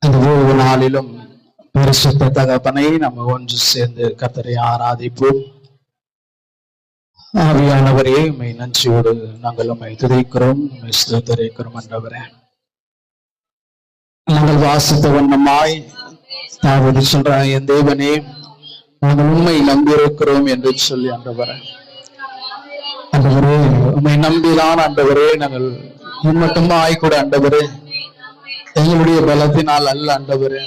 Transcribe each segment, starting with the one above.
அந்த ஒவ்வொரு நாளிலும் பரிசுத்த தகப்பனை நம்ம ஒன்று சேர்ந்து கர்த்தரை ஆராதிப்போம். ஆவியானவரே, உம்மை நன்றியோடு நாங்கள் உம்மை துதிக்கிறோம், உம்மை ஸ்தோத்திரிக்கிறோம். ஆண்டவரே, நாங்கள் வாசித்த வண்ணமாய் தாவீது சொல்றான், என் தேவனே நாங்கள் உம்மை நம்பியிருக்கிறோம் என்று சொல்லி. ஆண்டவரே, உம்மை நம்பிதான் ஆண்டவரே, நாங்கள் இம்மட்டுமாய் கூட ஆண்டவரே, எங்களுடைய பலத்தினால் அல்ல ஆண்டவரே,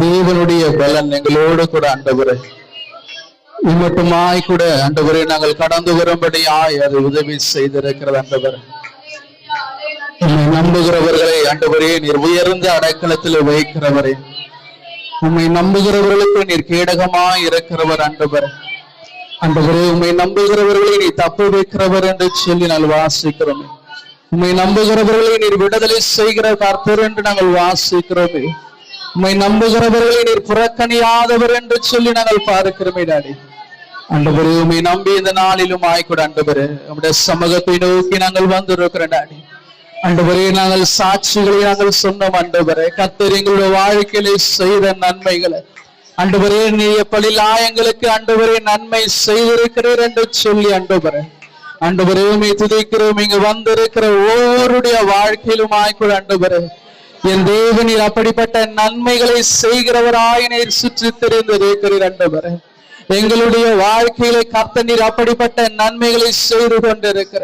தேவனுடைய பலன் எங்களோடு கூட ஆண்டவரே, இம்மட்டுமாய் கூட ஆண்டவரே நாங்கள் கடந்து வரும்படியாய் அது உதவி செய்திருக்கிறது. ஆண்டவரே, உம்மை நம்புகிறவர்களை ஆண்டவரே நீர் உயர்ந்த அடைக்கலத்தில் வைக்கிறவரே, உம்மை நம்புகிறவர்களுக்கு நீர் கேடகமாய் இருக்கிறவர். ஆண்டவரே, ஆண்டவரே உம்மை நம்புகிறவர்களை நீ தப்பு வைக்கிறவர் என்று சொல்லி நாங்கள் வாசிக்கிறோமே. உம்மை நம்புகிறவர்களை நீர் விடுதலை செய்கிற கர்த்தர் என்று நாங்கள் வாசிக்கிறோமே. உம்மை நம்புகிறவர்களை நீர் புறக்கணியாதவர் என்று சொல்லி நாங்கள் பார்க்கிறோமே. டாடி ஆண்டவரே, உம்மை நம்பி இந்த நாளிலும் ஆய்கூட ஆண்டவரே நம்முடைய சமூகத்தை நோக்கி நாங்கள் வந்திருக்கிறோம். டாடி ஆண்டவரே, நாங்கள் சாட்சிகளை நாங்கள் சொன்னோம். ஆண்டவரே, கர்த்தர் எங்களுடைய வாழ்க்கையிலே செய்த நன்மைகளை ஆண்டவரே நீ எப்படிலாம் எங்களுக்கு ஆண்டவரே நன்மை செய்திருக்கிறீர் என்று சொல்லி ஆண்டவரே ஆண்டவரே உம்மை துதிக்கிறோம். இங்கு வந்திருக்கிற ஒவ்வொருடைய வாழ்க்கையிலும் ஆய்கூட ஆண்டவரே என் தேவனீர் அப்படிப்பட்ட நன்மைகளை செய்கிறவராய் நீர் சுற்றி தெரிந்திருக்கிறீர். ஆண்டவரே, எங்களுடைய வாழ்க்கையிலே கர்த்தர் நீர் அப்படிப்பட்ட நன்மைகளை செய்து கொண்டிருக்கிற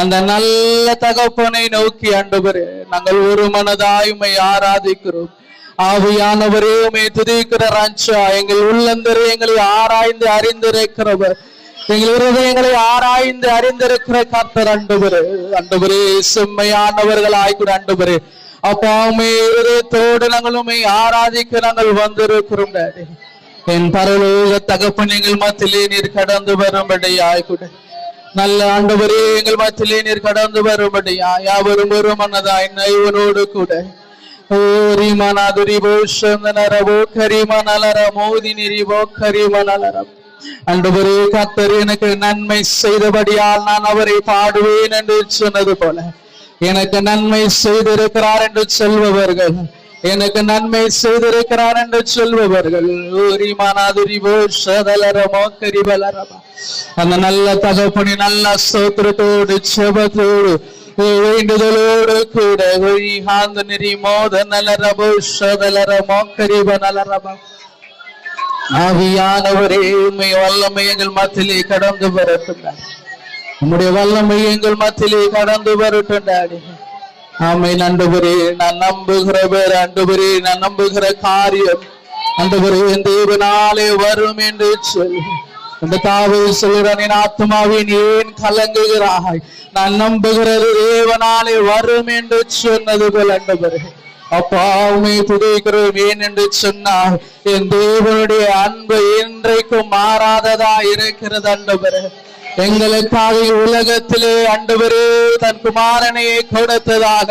அந்த நல்ல தகப்பனை நோக்கி ஆண்டவரே நாங்கள் ஒரு மனதாய் உம்மை ஆராதிக்கிறோம். ஆவியானவரே உம்மை துதிக்கிற ராஜா, எங்கள் உள்ளந்தரை எங்களை ஆராய்ந்து அறிந்திருக்கிறவர், எங்கள் இருதயங்களை ஆராய்ந்து அறிந்திருக்கிற கர்த்தர். ஆண்டவரே, ஆண்டவரே செம்மையானவர்களாய் கூட ஆண்டவரே அப்பா உம்மை இருதயத்தோடு நாங்கள் உம்மை ஆராதிக்க நாங்கள் வந்திருக்கிறோம். டாடி என் பரலோக தகப்பன் எங்கள் மத்தியிலே நீர் கடந்து வரும்படியாய் கூட நல்ல ஆண்டவரே எங்கள் மத்தியிலே நீர் கடந்து வரும்படியா யாவரும் ஒரு மனதாய் நைவனோடு கூட ஆண்டவரே கர்த்தர் எனக்கு நன்மை செய்தபடியால் நான் அவரை பாடுவேன் என்று சொன்னது போல எனக்கு நன்மை செய்திருக்கிறார் என்று சொல்பவர்கள், எனக்கு நன்மை செய்திருக்கிறார் என்று சொல்பவர்கள் அந்த நல்ல தகப்பனி நல்ல ஸ்தோத்திரத்தோடு செபத்தோடு வேண்டுதலோடு கூட ஆவியானவரே உம்மை வல்லமை எங்கள் மத்தியிலே கடந்து வரட்டும். உம்முடைய வல்லமை எங்கள் மத்தியிலே கடந்து வரட்டும். டாடி ஆமை ஆண்டவரே, நான் நம்புகிறவர் ஆண்டவரே, நான் நம்புகிற காரியம் ஆண்டவரே என் தேவனாலே வரும் என்று சொல்லி அந்த தாவீது சொல்கிறான், என் ஆத்மாவின் ஏன் கலங்குகிறாய், நான் நம்புகிறது தேவனாலே வரும் என்று சொன்னது போல் ஆண்டவரே அப்பா உம்மை துதிக்கிறோம். ஏன் என்று சொன்னால் என் தேவனுடைய அன்பு என்றைக்கும் மாறாததா இருக்கிறது. ஆண்டவரே, எங்களுக்காக உலகத்திலே ஆண்டவரே தன் குமாரனையை கொடுத்ததாக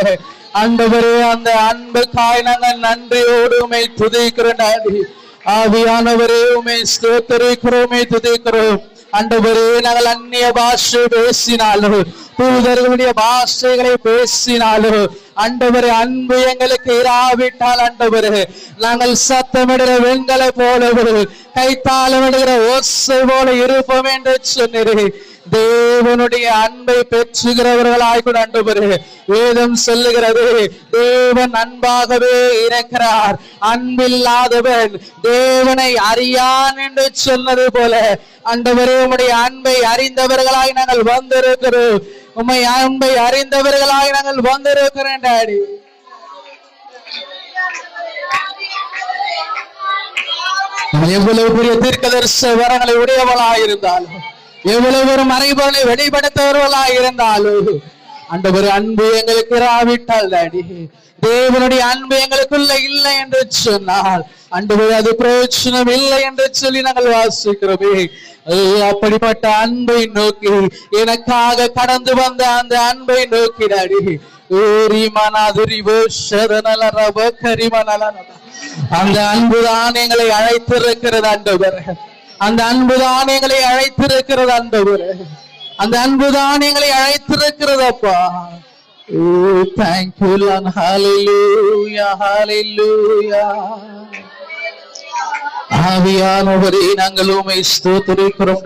ஆண்டவரே அந்த அன்புக்காய் நாங்கள் நன்றியோடு உம்மை துதிக்கிறோம். ஆவியானவரே உம்மை ஸ்தோத்திரிக்கிறோம், துதிக்கிறோம். ஆண்டவரே, நாங்கள் அந்நிய பாஷை பேசினாலும் தூதர்களுடைய பாஷைகளை பேசினாலும் ஆண்டவரே அன்பு எங்களுக்கு இராவிட்டால் ஆண்டவரே நாங்கள் சத்தமிடுகிற வெண்களை போல கைத்தாளமிடுகிற ஓசை போல இருப்போம் என்று சொன்னீரே. தேவனுடைய அன்பை பெற்றுகிறவர்களாய் கூட ஆண்டவரே வேதம் சொல்லுகிறது, தேவன் அன்பாகவே இருக்கிறார், அன்பில்லாதவன் தேவனை அறியான் என்று சொன்னது போல ஆண்டவரே உம்முடைய அன்பை அறிந்தவர்களாய் நாங்கள் வந்திருக்கிறோம். உம்மை அன்பை அறிந்தவர்களாய் நாங்கள் வந்திருக்கிறோம். டாடி எவ்வளவு பெரிய தீர்க்கதரிசி வரங்களை உடையவளாயிருந்தாலும், எவ்வளவு ஒரு மறைபொருளை வெளிப்படுத்தவர்களாய் இருந்தாலும் ஆண்டவர் அன்பு எங்களுக்கு இராவிட்டால் டாடி தேவனுடைய அன்பு எங்களுக்குள்ள இல்லை என்று சொன்னால் ஆண்டவர் அது பிரயோஜனம் இல்லை என்று சொல்லி நாங்கள் வாசிக்கிறோமே. அப்படிப்பட்ட அன்பை நோக்கி எனக்காக கடந்து வந்த அந்த அன்பை நோக்கி டாடி அந்த அன்புதான் எங்களை அழைத்திருக்கிறது. ஆண்டவர் அந்த அன்புதான் எங்களை அழைத்திருக்கிறது. ஆண்டவர் அந்த அன்புதான் எங்களை அழைத்திருக்கிறது. அப்பா Oh, thank you, Lord. Hallelujah, hallelujah. ஆவியானவரே, நாங்கள் உம்மை ஸ்தோத்திரிக்கிறோம்.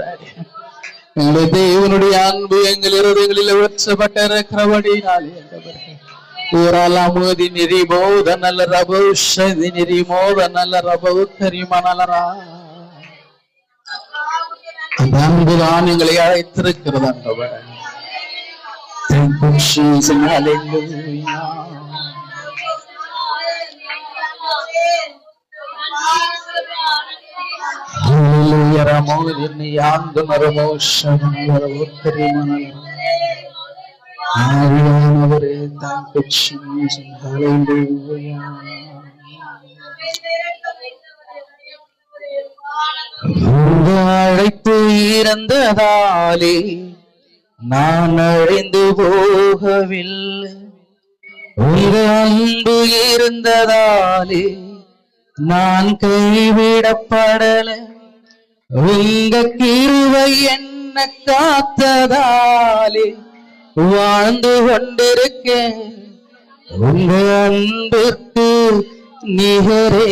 எங்களுடைய தேவனுடைய அன்பு எங்கள் இருதயங்களில் உச்சப்பட்டிருக்கிறபடினாலே ಊರಲಮೋದಿ ನಿರಿಬೋದ ನಲ್ಲ ರಭೌಷದಿ ನಿರಿಮೋದ ನಲ್ಲ ரபவு கரிமணலரா. அந்த அன்புதான் எங்களை அழைத்திருக்கிறது ஆண்டவர். Thank you, Jesus. Hallelujah. Hallelujah. ரமோதி நியாந்து மரமோஷதி ரபவு கரிமணலரா. ஆவியானவரே, thank you, Jesus. Hallelujah. உங்க அழைப்பு இறந்ததாலே நான் அழிந்து போகவில்லை. உங்க அன்பு இருந்ததாலே நான் கைவிடப்படல. உங்க கிருபை என்ன காத்ததாலே வாழ்ந்து கொண்டிருக்கேன். உங்க அன்பிற்கு நிகரே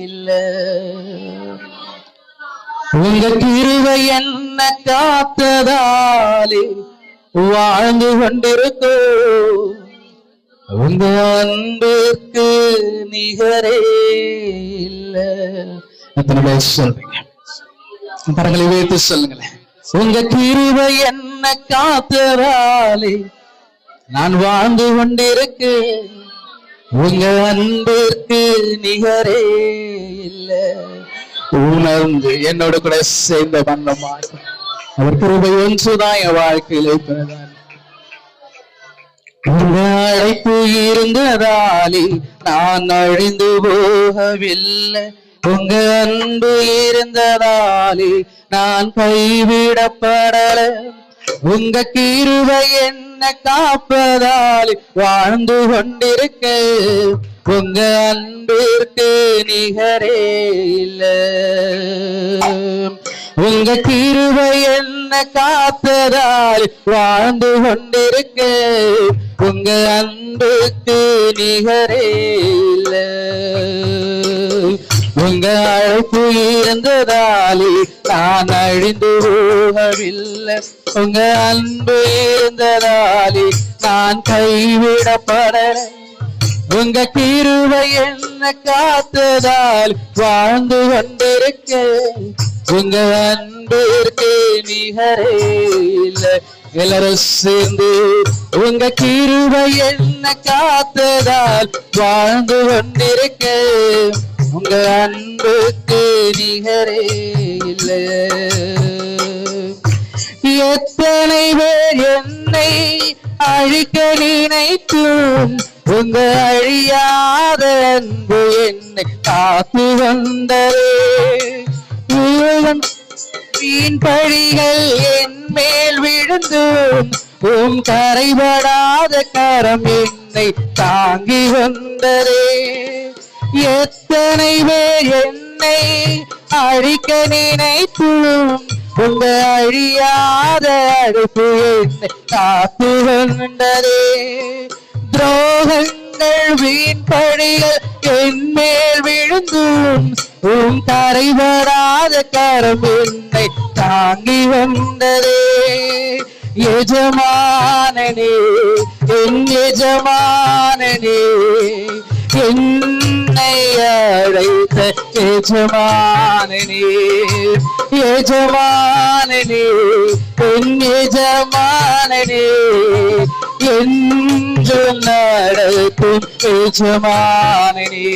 இல்லை. உங்க கிருபை என்ன காத்ததாலே வாழ்ந்து கொண்டிருக்கோம். உங்க அன்பிற்கு நிகரே இல்லை. எத்தனை சொல்றீங்க? பரங்களை வைத்து சொல்லுங்களேன். உங்க கிருபை என்ன காத்ததாலே நான் வாழ்ந்து கொண்டிருக்கேன். உங்க அன்பிற்கு நிகரே இல்லை. உணர்ந்து என்னோட கூட சேர்ந்த வண்ணமாக அவர் கிருபை ஒன்றுதான் என் வாழ்க்கையிலே பிறந்தார். உங்க அழைப்பு இருந்ததாலே நான் அழிந்து போகவில்லை. உங்க அன்பு இருந்ததாலே நான் கைவிடப்படல. உங்க கிருபை என்ன காப்பதாலே வாழ்ந்து கொண்டிருக்க. உங்க அன்பிற்கு நிகரே இல்லை. உங்க கிருபை என்ன காத்ததால் வாழ்ந்து கொண்டிருக்க. உங்க அன்புக்கு நிகரே இல்லை. உங்க அழைப்பு இருந்ததாலே நான் அழிந்து போகவில்லை. உங்க அன்பு இருந்ததாலே நான் கைவிடப்படல. உங்க கிருபை என்ன காத்ததால் வாழ்ந்து கொண்டிருக்க. உங்க அன்பிற்கு நிகரே இல்லை. எல்லாரும் சேர்ந்து உங்க கிருபை என்ன காத்ததால் வாழ்ந்து கொண்டிருக்க. உங்க அன்புக்கு நிகரே இல்லை. எத்தனை பேர் என்னை அழிக்க நினைத்தும் உங்க அழியாத அன்பு என்னை காத்து வந்ததே. வீண் பழிகள் என் மேல் விழுந்தும் உம் கரைபடாத கரம் என்னை தாங்கி வந்ததே. எத்தனை பேர் என்னை அழிக்க நினைத்தும் உங்க அழியாத அடுப்பு என்னை காத்து வந்ததே. துரோகங்கள் வீண் பழிகள் என் மேல் விழுந்தும் உம் கரைபடாத கரம் என்னை தாங்கி வந்ததே. எஜமானனே, என் எஜமானனே, என்னை அழைத்த எஜமானனே. எஜமானனே, என் எஜமானனே, என்றும் நடக்கும் எஜமானனே.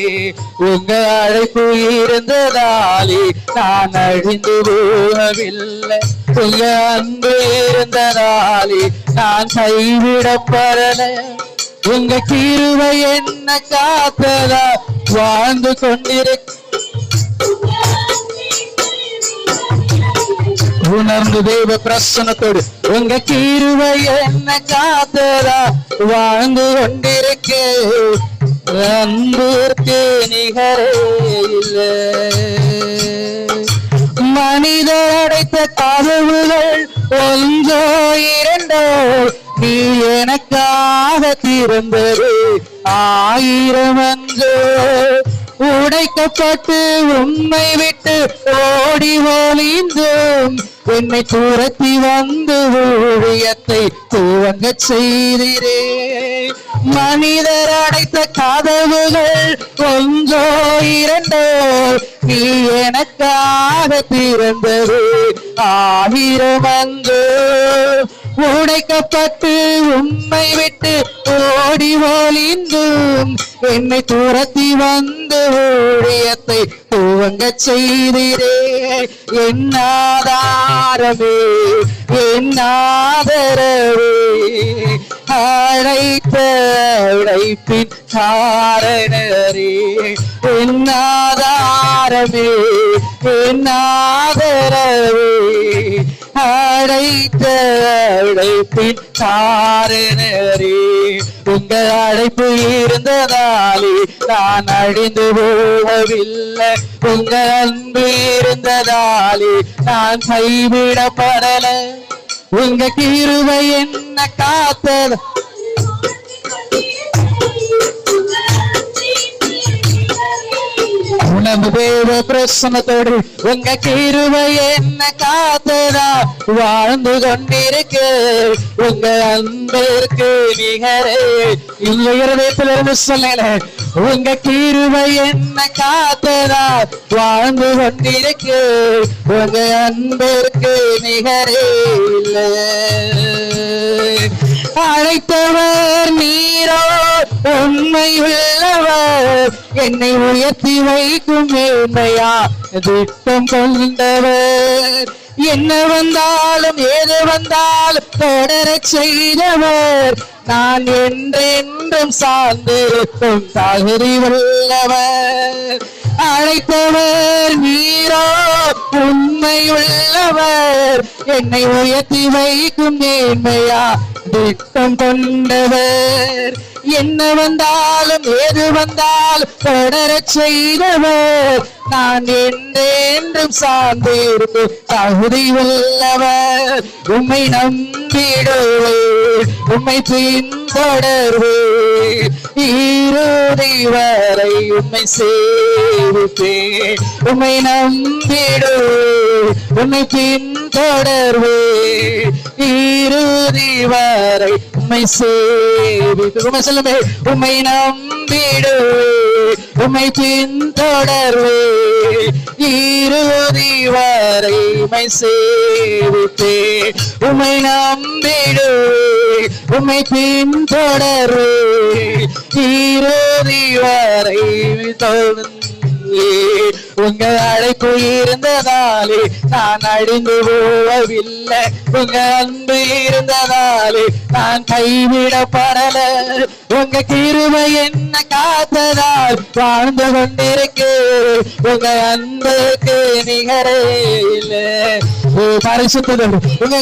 உங்க அழைப்பு இருந்ததாலே நான் அழிந்து போகவில்லை. உங்க அன்பு இருந்ததாலே நான் கைவிடப்படல. உங்க கிருபை என்ன காத்ததா வாழ்ந்து கொண்டிருக்க. உணர்ந்து தேவ பிரசன்னத்தோடு உங்க கிருபை என்ன காத்ததா வாழ்ந்து கொண்டிருக்க. அன்பிற்கு நிகரே இல்லை. மனிதர் அடைத்த கதவுகள் ஒன்றோ இரண்டோ நீ எனக்காக திறந்தது 1000 அன்று. உடைக்கப்பட்டு உன்னை விட்டு ஓடி ஒளிந்தும் என்னை துரத்தி வந்து ஊழியத்தை துவங்க செய்திரே. மனிதர் அடைத்த கதவுகள் ஒன்றோ இரண்டோ, நீ எனக்காக திறந்தது 1000 அன்று. உடைக்கப்பட்டு உன்னை விட்டு ஓடி ஒளிந்தும் என்னை துரத்தி வந்து ஊழியத்தை துவங்க செய்திரே. என் ஆதாரமே, என் ஆதரவே, அழைத்த அழைப்பின் காரணரே. என் ஆதாரமே, என் ஆதரவே, அழைத்த அழைப்பின் காரணரே. உங்க அழைப்பு இருந்ததாலே நான் அழிந்து போகவில்லை. உங்க அன்பு இருந்ததாலே நான் கைவிடப்படல. உங்க கிருபை என்ன காத்தது. உணவு தேவ பிரசனத்தோடு உங்க கிருபை என்ன காத்ததா வாழ்ந்து கொண்டிருக்கு. உங்க அன்பிற்கு நிகரே இல்லை. இருதயத்திலிருந்து சொல்லல, உங்க கிருபை என்ன காத்ததா வாழ்ந்து கொண்டிருக்கு. உங்க அன்பிற்கு நிகரே இல்லை. அழைத்தவர் நீரோ உண்மை உள்ளவர், என்னை உயர்த்தி வைக்கும் மேன்மையா திட்டம் கொண்டவர். என்ன வந்தாலும் ஏது வந்தாலும் தொடர செய்தவர், நான் என்றென்றும் சார்ந்திருக்கும் தகுதி உள்ளவர். அழைத்தவர் நீரோ உண்மை உள்ளவர், என்னை உயர்த்தி வைக்கும் மேன்மையா திட்டம் கொண்டவர். என்ன வந்தாலும் ஏது வந்தாலும் தொடர செய்தவர், நான் என்றென்றும் சார்ந்திருக்கும் தகுதி உள்ளவர். உம்மை நம்பிடுவேன், உம்மை பின்தொடர்வேன், இறுதி வரை உம்மை சேவிப்பேன். உம்மை நம்பிடுவேன், உம்மை பின்தொடர்வேன், இறுதி வரை உம்மை சேவிப்பேன். உம்மை சொல்லுமே, உம்மை நம்பிடுவேன், உம்மை பின்தொடர்வேன், இறுதி வரை உம்மை சேவிப்பேன். உம்மை நம்பிடுவேன், உம்மை பின்தொடர்வேன், இறுதி வரை தொடர்ந்து. உங்க அழைப்பு இருந்ததாலே நான் அழிந்து போகவில்லை. உங்க அன்பு இருந்ததாலே நான் கைவிடப்படல. உங்க கிருபை என்ன காத்ததால் வாழ்ந்து கொண்டிருக்கு. உங்க அன்புக்கு நிகரே இல்லை. பரிசுத்தம் உங்க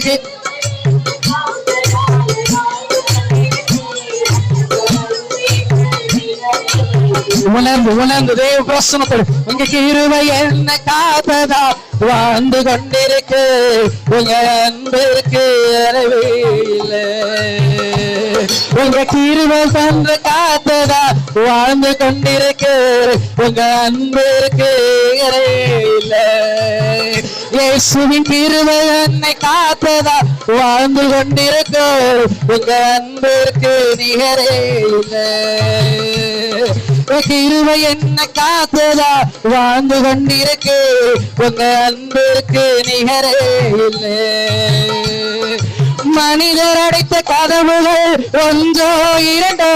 உணர்ந்து தேவ பிரசனத்தோடு உங்க கிருபை என்ன காத்ததா வாழ்ந்து கொண்டிருக்கு. உங்க அன்பிற்கு அளவே இல்லை. உங்க கிருபை தந்து காத்ததா வாழ்ந்து கொண்டிருக்கு. உங்க அன்பிற்கு இல்லை. இயேசுவின் கிருபை என்னை காத்ததா வாழ்ந்து கொண்டிருக்கு. உங்க அன்பிற்கு நிகரே இல்லை. கிருபை என்ன காத்ததா வாழ்ந்து கொண்டிருக்கு. உங்க அன்பிற்கு நிகரே இல்லை. மனிதர் அடைத்த கதவுகள் ஒன்றோ இரண்டோ,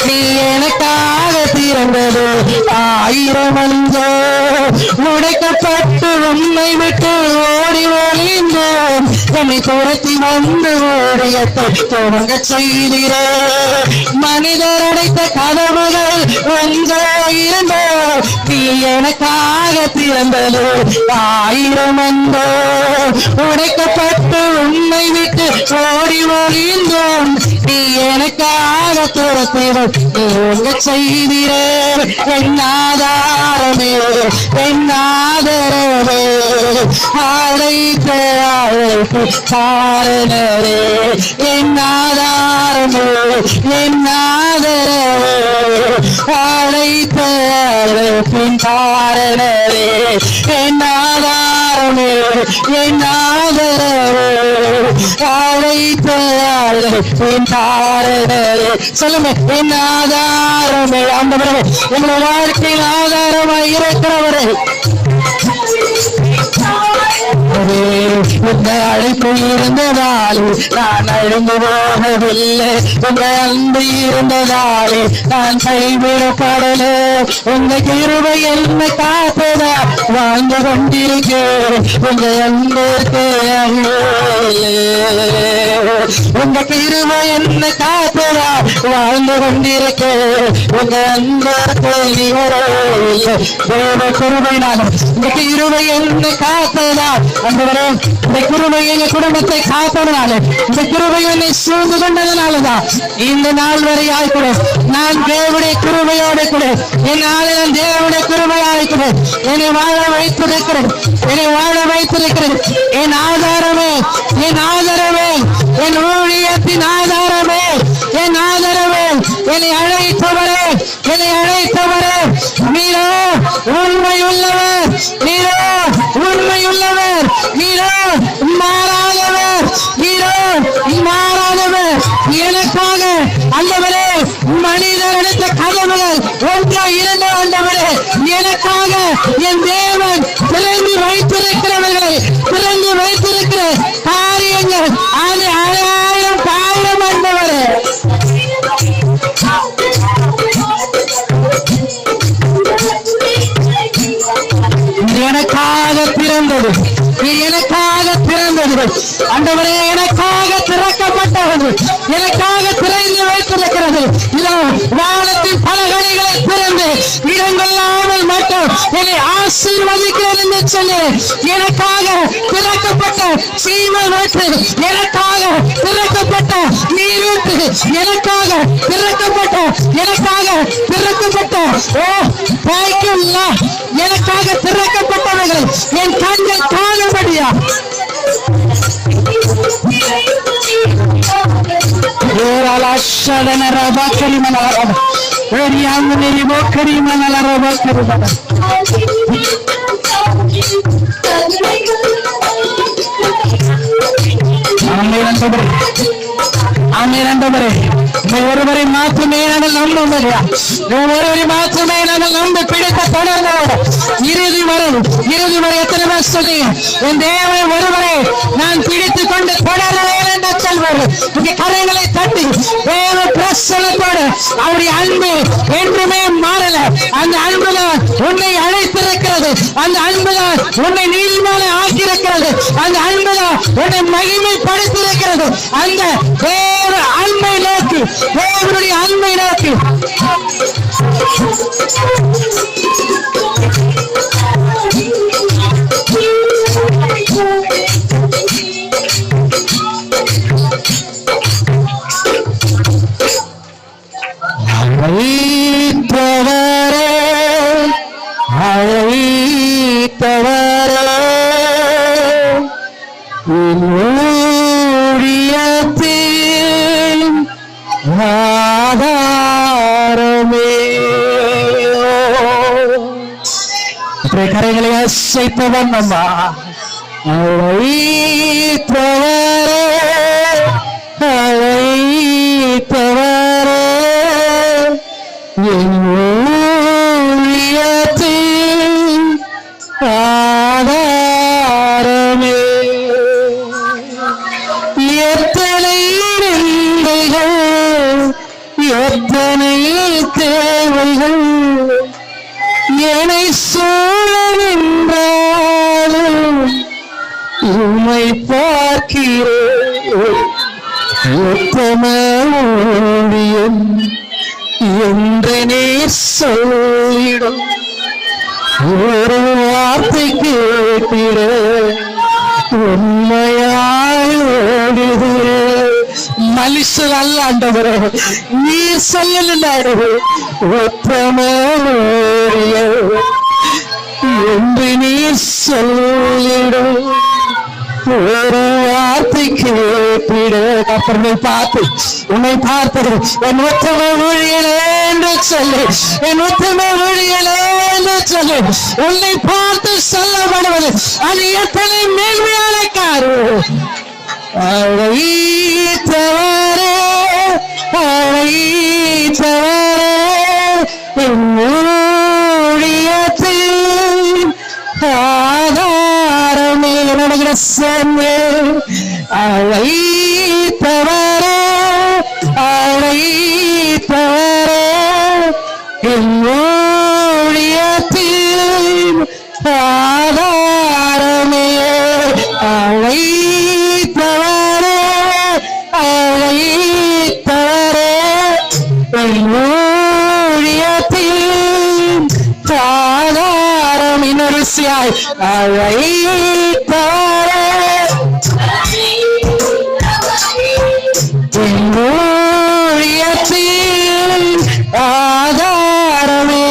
நீ எனக்காக திறந்தது 1000 அன்றோ. உடைக்கப்பட்டு உன்னை விட்டு ஓடி ஒளிந்தோம், என்னை துரத்தி வந்து ஓடியத்தை துவங்க செய்திரே. மனிதர் அடைத்த கதவுகள் ஒன்றோ இரண்டோ, நீ எனக்காக பிறந்ததோ 1000 அன்போ, உடைக்கப்பட்டு உன்னை விட்டு ஓடி ஒளிந்தோம். நீ எனக்காக துரத்திடும் செய்திரே, என் ஆதாரமே என் ஆதரவே, அழைத்த அழைப்பு காரணரே, என் ஆதாரமே என் ஆதரவே, அழைத்த அழைப்பின் காரணரே, என் ஆதாரமே என் ஆதரவே, அழைத்த அழைப்பின் காரணரே. சொல்லுங்க, என் ஆதாரமே. ஆண்டவரே, எங்களுடைய வாழ்க்கையின் ஆதாரமாய் இருக்கிறவரே, உங்க அழைப்பு இருந்ததாலே நான் அழுந்து போகவில்லை, உங்க அன்பு இருந்ததாலே நான் கைவிடப்படல, உங்க கிருபை என்ன காப்பதா வாழ்ந்து கொண்டிருக்கேன், உங்க அன்புக்கு உங்க கிருபை என்ன காப்பதா வாழ்ந்து கொண்டிருக்கேன், உங்க அன்புக்கு தேவ கிருபையினாலும் உங்க கிருபை என்ன காப்பதா. அந்தவரே, இந்த கிருபை எங்க குடும்பத்தை காப்பதனால, இந்த கிருபை என்னை சூழ்ந்து கொண்டதனாலதான் இந்த நாள் வரை ஆய்க்கூட நான் தேவனுடைய கிருபையோடு கூட என்னால நான் தேவனுடைய கிருபையாய் கூட என்னை வாழ வைத்திருக்கிறேன், என்னை வாழ வைத்திருக்கிறேன். என் ஆதாரமே என் ஆதரவே, என் ஊழியத்தின் ஆதாரமே என் ஆதரவே, என்னை அழைத்தவரே என்னை அழைத்தவரே, நீரோ உண்மையுள்ளவர், நீரோ உண்மையுள்ளவர், நீரோ மாறாதவர், நீரோ மாறாதவர். எனக்காக ஆண்டவரே மனிதர் எடுத்த கதவுகள் ஒன்றா இருந்த ஆண்டவரே, எனக்காக என் தேவன் திறந்து வைத்திருக்கிறவர்களை திறந்து வைத்திருக்கிற காரியங்கள் அது 1000 பாயிரம் ஆண்டவரே. எனக்காக பிறந்தது, எனக்காக பிறந்தது ஆண்டவரே, எனக்காக திறக்கப்பட்டது, எனக்காக திறந்து வைத்திருக்கிறது. இதோ வானத்தின் பல கனிகளை பிறந்து இடங்கொள்ளாமல் மட்டும் என்னை ஆசீர்வதிக்கிறது என்று சொல்லி எனக்காக திறக்கப்பட்ட சீமல் வைத்து, எனக்காக திறக்கப்பட்ட நீரூட்டு, எனக்காக திறக்கப்பட்ட பாய்க்குள்ள எனக்காக திறக்கப்பட்டவர்கள் என் கண்கள் காணும்படியா ஒருவரை மாற்றமே நாங்கள் நம்பும்படியா, ஒருவரை மாற்றமே நாங்கள் நம்ப பிடித்த தொடர்ந்தோடு இறுதி வரை எத்தனை பேர் சொன்னீங்க, என் தேவனை ஒருவரை நான் பிடித்துக் கொண்டு தொடர்கிறேன் என்று சொல்வார். இங்கே கரைகளை தட்டி தேவ பிரசனத்தோடு அவருடைய அன்பு என்றுமே மாறல. அந்த அன்புதான் உன்னை அழைத்திருக்கிறது, அந்த அன்புதான் உன்னை நீதிமான ஆக்கியிருக்கிறது, அந்த அன்புதான் உன்னை மகிமைப்படுத்தியிருக்கிறது. அந்த தேவ அன்பை நோக்கி, தேவனுடைய அன்பை நோக்கி கரைகளை அசைப்பவன் அம்மா, அழைத்தவரே என் ஊழியத்தின் ஆதாரமே. எத்தனை நிந்தைகள், எத்தனை தேவைகள் என்னை சூழ நின்றாலும் உம்மை பார்க்கிறேன். உத்தம ஊழியம் என்று நீ சொல்லிடும் ஒரு வார்த்தை கேட்டிட உண்மையாய் ஓடுது. மனுஷர் அல்ல ஆண்டவரே, நீர் சொல்லு உத்தம என்று நீர் சொல்லிடும். ஒரு வார்த்தை கேட்டிட கர்த்தரை பார்த்து உன்னை பார்ப்பது என் உத்தம ஊழியனே என்று சொல்லு, என் உத்தம ஊழியனே என்று சொல்லு. உன்னை பார்த்து சொல்லப்படுவது அது எத்தனை மேன்மையான காரியம். அழைத்தவரே அழைத்தவரே ஊழியத்தில் ஆதாரமே நடக்கிற சன்னே. அழைத்தவரே அழைத்தவரே ஊழியத்தில் ஆதாரமே. அழைத்தவரே அழைத்தவரே ஊழியத்தில் ஆதாரம். இன்னொரு சியாய் அழைத்தவரே ஊழியத்தில் ஆதாரமே.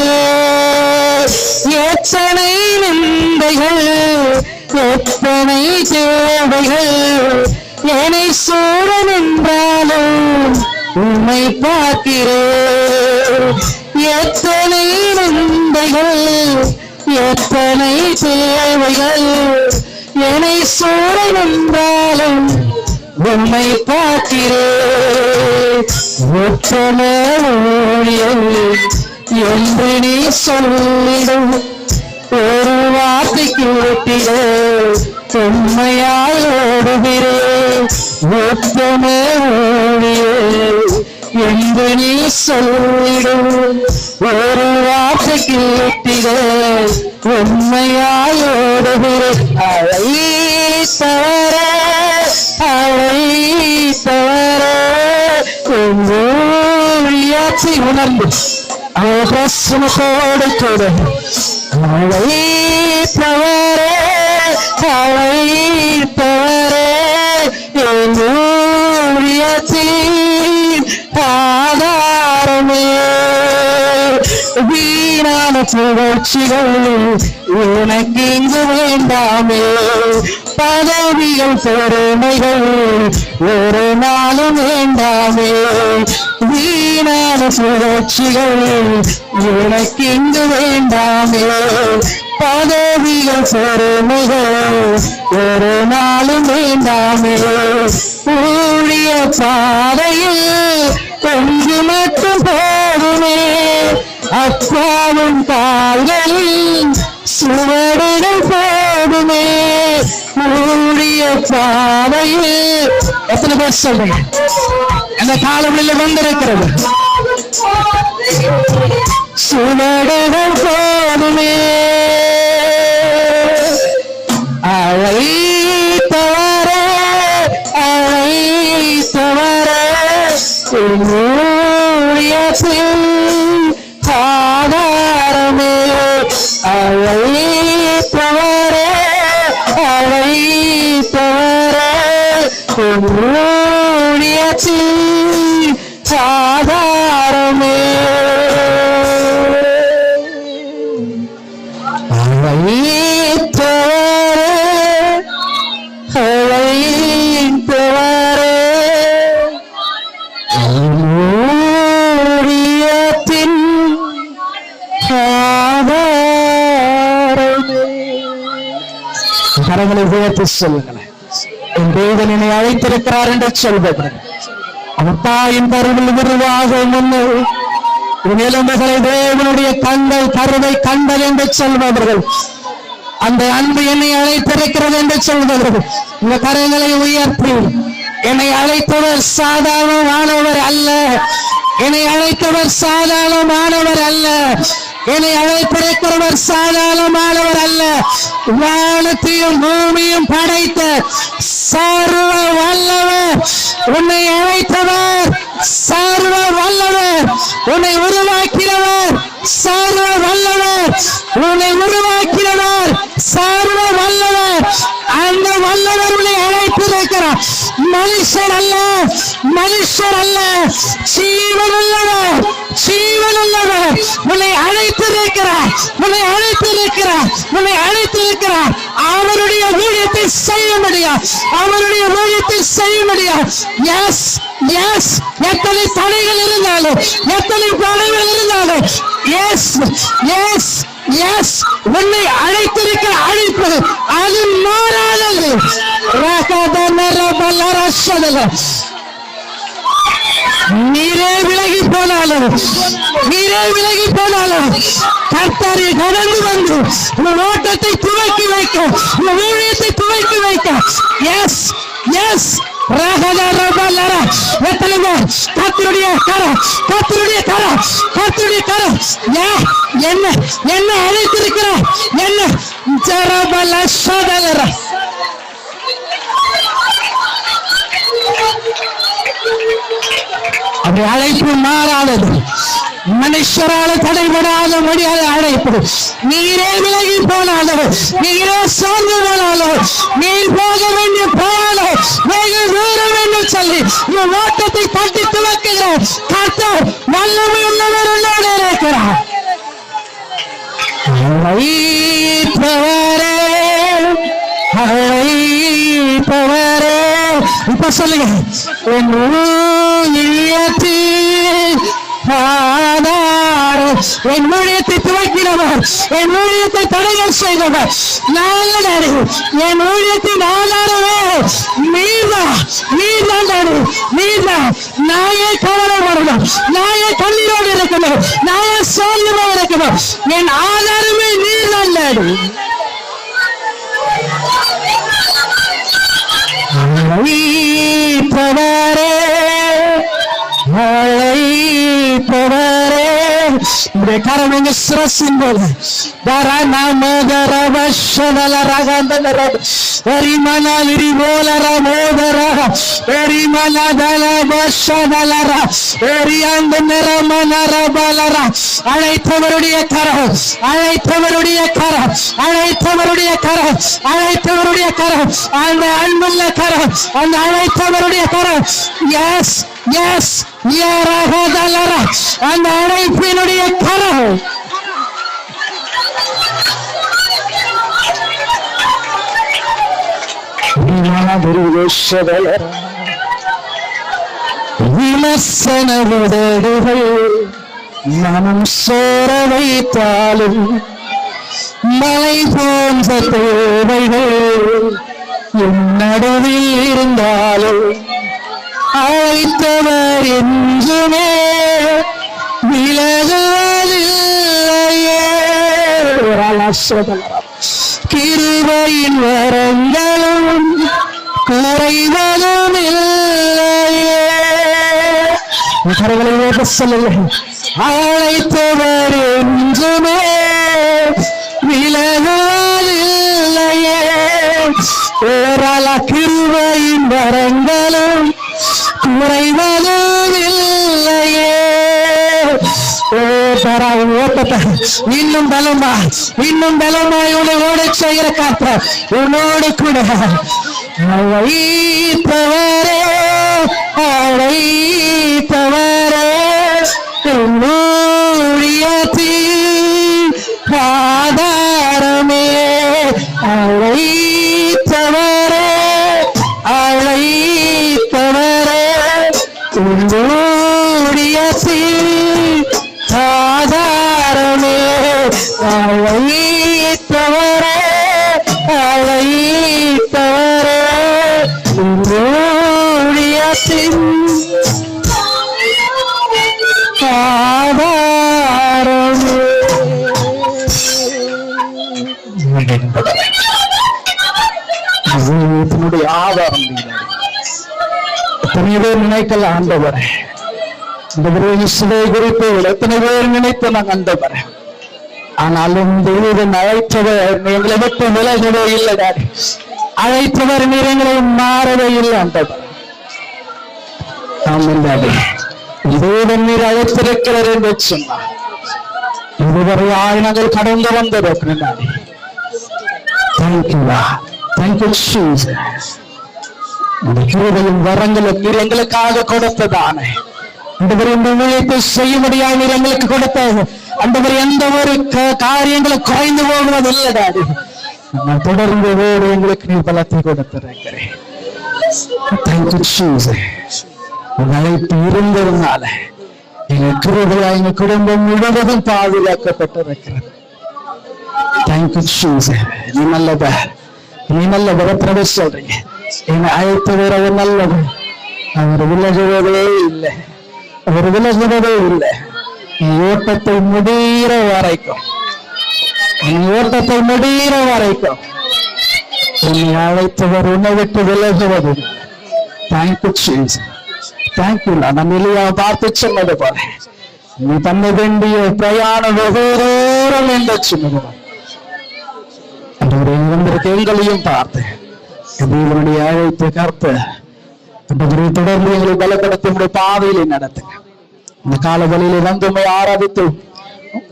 எத்தனை நிந்தைகள் எத்தனை தேவைகள் என்னை சூழ நின்றாலும் உன்னை பார்க்கிறேன். எத்தனை நிந்தைகள் எத்தனை தேவைகள் என்னை சூழ நின்றாலும் உன்னை பார்க்கிறேன். உத்தம ஊழியன் என்று நீ சொல்லிடும். ஒரு வார்த்தை கேட்டிட உண்மையாய் ஓடுகிறேன். உத்தம ஊழியன் என்று நீ சொல்லிடும். ஒரு வார்த்தை கேட்டிட உண்மையாய் ஓடுகிறேன். அழைத்தவரே அழைத்தவரே ஊழியத்தை உணர்ந்து அவர் பிரசனத்தோடு கூட அழைத்தவரே அழைத்தவரே ஊழியத்தின் ஆதாரமே. வீணான புகழ்ச்சிகள் எனக்கு இங்கு வேண்டாமே. பதவிகள் பெருமைகள் ஒரு நாளும் வேண்டாமே. வீணான புகழ்ச்சிகள் எனக்கு இங்கு வேண்டாமே. பதவிகள் பெருமைகள் ஒரு நாளும் வேண்டாமே. ஊழிய பாதையில் கொஞ்சு மட்டும் போதுமே. அப்பாவும் கால்களில் சுவடுகள் போதுமே. ஊழிய பாதையில் எத்தனை பேர் சொல்றீங்க அந்த காலங்களில் வந்திருக்கிறது? சுவடுகள் போதுமே. அழைத்தவரே அழைத்தவரே ஊழியத்தில் ஆதாரமே. அழைத்தவரே அழைத்தவரே ஊழியத்தில் ஆதாரமே. அழைத்தவரே அழைத்தவரே ஊழியத்தின் ஆதாரமே. கரங்களை உயர்த்தி சொல்லுங்களேன். என் தேவன் என்னை அழைத்திருக்கிறார் என்று சொல்வது அவர் தாயின் கருவில் உருவாக முன்னே எலும்புகளை தேவனுடைய கண்கள் கருவை கண்டல் என்று சொல்பவர்கள். அந்த அன்பு என்னை அழைத்திருக்கிறது என்று சொல்பவர்கள் இந்த கரங்களை உயர்த்தி என்னை அழைத்தவர் சாதாரணமானவர் அல்ல. என்னை அழைத்தவர் சாதாரணமானவர் அல்ல. என்னை அழைத்திருக்கிறவர் சாதாரணமானவர் அல்ல. வானத்தையும் பூமியும் படைத்த சர்வ வல்லவர். உன்னை அழைத்தவர் சர்வ வல்லவர். உன்னை உருவாக்கினவர் சர்வ வல்லவர். உன்னை மனுஷர் அல்ல, மனுஷர் அல்ல, ஜீவனுள்ளவர், ஜீவனுள்ளவர் உன்னை அழைத்திருக்கிறார், உன்னை அழைத்திருக்கிறார், உன்னை அழைத்திருக்கிறார். அவருடைய ஊழியத்தை செய்ய முடியும், அவருடைய ஊழியத்தை செய்ய முடியும். எஸ் எஸ், எத்தனை தடைகள் இருந்தாலும், எத்தனை தடைகள் இருந்தாலும், எஸ் எஸ் எஸ், உன்னை அழைத்திருக்கிற அழைப்பு அது மாறாதது. நீரே விலகி போனாலும், நீரே விலகி போனாலும் கர்த்தரை கடந்து வந்து உன் ஓட்டத்தை துவக்கி வைக்க, உன் ஊழியத்தை துவக்கி வைக்க. எஸ் எஸ், எத்தனை பேர் கர்த்தருடைய கரம், கர்த்தருடைய கரம், கர்த்தருடைய கரம் என்ன என்ன அழைத்திருக்கிறார், என்ன ஜரபல சதலர அப்படி அழைப்பு மாறாதது, மனுஷரால தடைபடாத முடியாத அழைப்பு. நீரே விலகி போனாலும், நீரே சார்ந்து போனாலும், நீர் போக வேண்டிய போனாலும் வெகு தூரம் என்று சொல்லி உன் ஓட்டத்தை தட்டி துவக்குகிறார். கர்த்தர் வல்லமை உள்ளவர் உள்ளோடு இருக்கிறார். அழைப்பவரே, அழைப்பவரே, இப்ப சொல்லுங்க, என் என் ஊழியத்தை துவக்கினவர், என் ஊழியத்தை தடைகள் செய்தவர் நானே, என் ஊழியத்தின் ஆதாரமே நீதான், நீதான் டாடி, நீதான். நாயே கவலைப்படணும், நாயே கண்ணீரோடு இருக்கணும், நாயே சோர்ந்து இருக்கணும், என் ஆதாரமே நீதான் டாடி. அழைப்பவரே, அழைப்பவரே, உடைய கரம் எங்க சிரசின் போல அழைத்தவருடைய கரம், அழைத்தவருடைய கரம், அழைத்தவருடைய கரம், அழைத்தவருடைய கரம், அந்த அன்புள்ள கரம், அந்த அழைத்தவருடைய கரம். எஸ் எஸ், அந்த அழைப்பினுடைய கரம். விமர்சன உதடுகள் மனம் சோர வைத்தாலும், மலை போன்ற தேவைகள் என் நடுவில் இருந்தாலும், அழைத்தவர் என்றுமே விலகுவதில்லையே. கிருபையின் வரங்களும் குறைவதும் இல்லையே. கரங்களை சொல்லுங்க, அழைத்தவர் என்றுமே விலகுவதில்லையே. கிருபையின் வரங்களும் குறைவதும் இல்லையே. இன்னும் பலமா, இன்னும் பலமாய் உன்னை ஓட செய்கிற காத்த உன்னோடு கூட. அழைப்பவரே, அழைப்பவரே, ஊழியத்தின் ஆதாரமே. அழைத்தவரே, அழைத்தவரே, ஊழியத்தின் ஆதாரமே. அழைத்தவரே, அழைத்தவரே, ஊழியத்தின் ஆதாரமே. உன்னுடைய ஆதாரம் எத்தனை பேர் நினைக்கல ஆண்டவரே, இந்த சிலை குறித்து எத்தனை பேர் நினைத்து நாங்கள் ஆண்டவரே. ஆனாலும் தேவன் அழைத்தவர் எங்களை விட்டு விலகவே இல்லை டாடி. அழைத்தவர் நீர் எங்களை மாறவே இல்லை ஆண்டவர். தேவன் நீர் அழைத்திருக்கிறார் என்று சொன்னார். இதுவரை நாங்கள் கடந்து வந்திருக்கிறோம் டாடி. Thank you, thank you Jesus. இந்த கிருபையும் வரங்களும் நீர் எங்களுக்காக கொடுத்ததானே ஆண்டவரே, இந்த ஊழியத்தை செய்யும்படியாக நீர் எங்களுக்கு கொடுத்தது ஆண்டவரே, எந்த ஒரு காரியங்களை குறைந்து போகிறது இல்லடாது. நான் தொடர்ந்து வேறு எங்களுக்கு நீர் பலத்தை கொடுத்திருக்கிறேன். Thank you Jesus. உங்க அழைப்பு இருந்ததுனால எங்க கிருபையா எங்க குடும்பம் முழுவதும் பாதுகாக்கப்பட்டிருக்கிறது. Thank you Jesus. நீ நல்லவர், நீ நல்லவர். எத்தனை சொல்றீங்க என்னை அழைத்தவர் அவர் நல்லவர், அவர் விலகுவதே இல்லை, அவர் விலகுவதே இல்லை. நீ ஓட்டத்தை முடிகிற வரைக்கும், நீ ஓட்டத்தை முடிகிற வரைக்கும் என்னை அழைத்தவர் உன்னை விட்டு விலகுவது. Thank you Jesus. தேங்க்யூ. நான் இல்லையா பார்த்து சொன்னது போல நீ பண்ண வேண்டிய பிரயாணம் வெகு தூரம் என்று சொன்னது வந்திருக்க எங்களையும் பார்த்து இவனுடைய அழைத்து கருத்து தொடர்ந்து எங்களை பலப்படுத்த உடைய பாதையிலே நடத்துங்க. இந்த கால வழியிலே வந்து உண்மை ஆராதித்து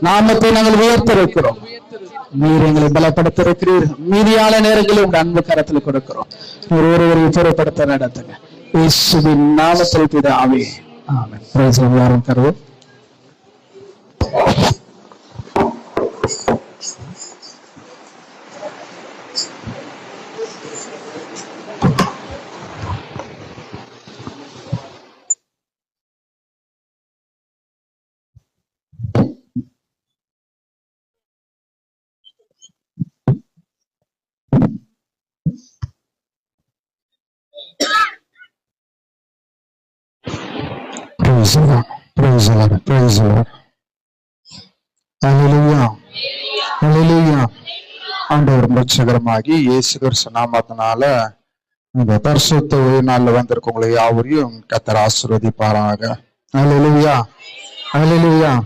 நாமத்தை நாங்கள் உயர்த்திருக்கிறோம். நீர் எங்களை பலப்படுத்திருக்கிறீர். மீதியான நேரங்களில் உங்க அன்பு கரத்தில் கொடுக்கிறோம். ஒருவரை பொருட்படுத்த நடத்துங்க. இயேசுவின் நாமத்தில் பிதாவே, ஆமென். Praise the Lord. கருவோம். Praise the Lord. Praise the Lord. Praise the Lord. Hallelujah. Hallelujah. ஆண்டவர் ரட்சகரமாகி இயேசு கிறிஸ்து நாமத்தினால இந்த பரிசுத்த நாள்ல வந்திருக்கவங்களை யாவரையும் கர்த்தர் ஆசீர்வதிப்பாராக. Hallelujah. Hallelujah.